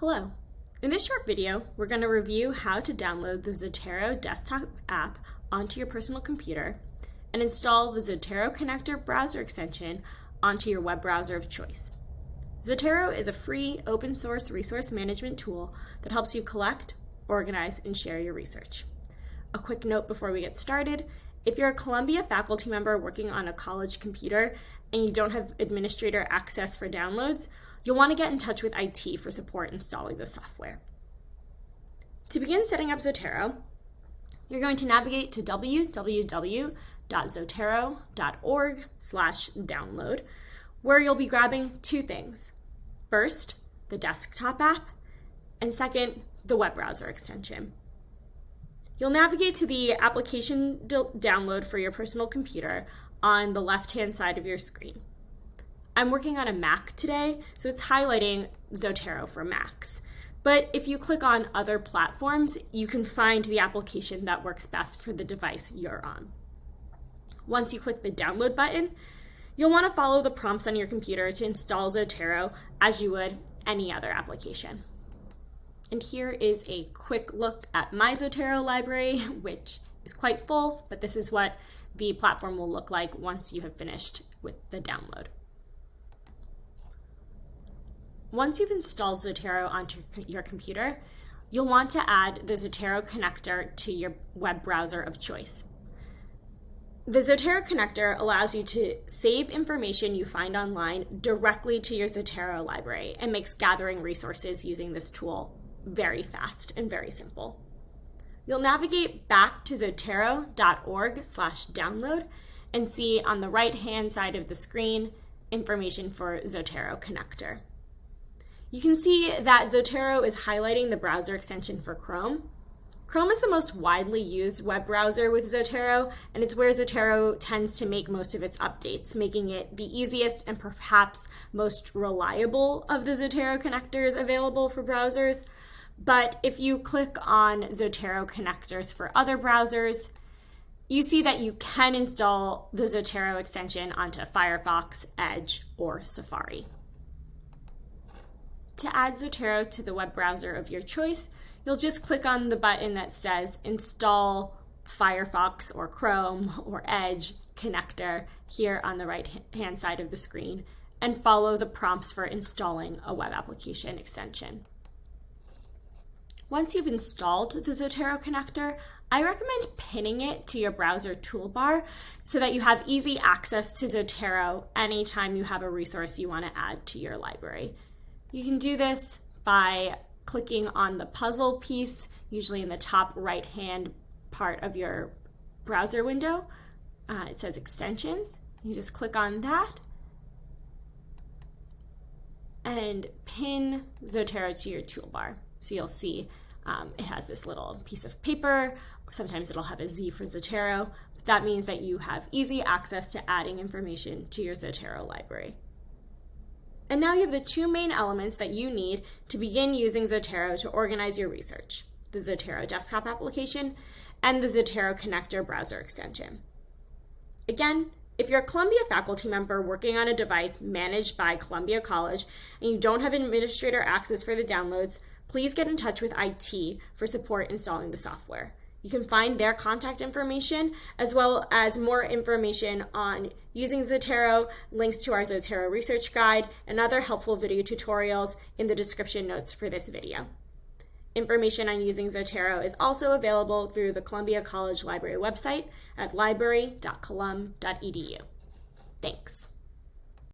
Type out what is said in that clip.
Hello. In this short video, we're going to review how to download the Zotero desktop app onto your personal computer and install the Zotero Connector Browser Extension onto your web browser of choice. Zotero is a free open source resource management tool that helps you collect, organize, and share your research. A quick note before we get started: if you're a Columbia faculty member working on a college computer and you don't have administrator access for downloads, you'll want to get in touch with IT for support installing the software. To begin setting up Zotero, you're going to navigate to www.zotero.org/download, where you'll be grabbing two things. First, the desktop app, and second, the web browser extension. You'll navigate to the application download for your personal computer on the left-hand side of your screen. I'm working on a Mac today, so it's highlighting Zotero for Macs. But if you click on other platforms, you can find the application that works best for the device you're on. Once you click the download button, you'll want to follow the prompts on your computer to install Zotero as you would any other application. And here is a quick look at my Zotero library, which is quite full, but this is what the platform will look like once you have finished with the download. Once you've installed Zotero onto your computer, you'll want to add the Zotero connector to your web browser of choice. The Zotero connector allows you to save information you find online directly to your Zotero library and makes gathering resources using this tool very fast and very simple. You'll navigate back to zotero.org/download and see on the right-hand side of the screen information for Zotero Connector. You can see that Zotero is highlighting the browser extension for Chrome. Chrome is the most widely used web browser with Zotero, and it's where Zotero tends to make most of its updates, making it the easiest and perhaps most reliable of the Zotero connectors available for browsers. But if you click on Zotero connectors for other browsers, you see that you can install the Zotero extension onto Firefox, Edge, or Safari. To add Zotero to the web browser of your choice, you'll just click on the button that says Install Firefox or Chrome or Edge connector here on the right-hand side of the screen and follow the prompts for installing a web application extension. Once you've installed the Zotero connector, I recommend pinning it to your browser toolbar so that you have easy access to Zotero anytime you have a resource you want to add to your library. You can do this by clicking on the puzzle piece, usually in the top right-hand part of your browser window. It says Extensions. You just click on that and pin Zotero to your toolbar. So you'll see it has this little piece of paper. Sometimes it'll have a Z for Zotero. That means that you have easy access to adding information to your Zotero library. And now you have the two main elements that you need to begin using Zotero to organize your research: the Zotero desktop application and the Zotero Connector Browser Extension. Again, if you're a Columbia faculty member working on a device managed by Columbia College and you don't have administrator access for the downloads, please get in touch with IT for support installing the software. You can find their contact information as well as more information on using Zotero, links to our Zotero research guide, and other helpful video tutorials in the description notes for this video. Information on using Zotero is also available through the Columbia College Library website at library.colum.edu. Thanks.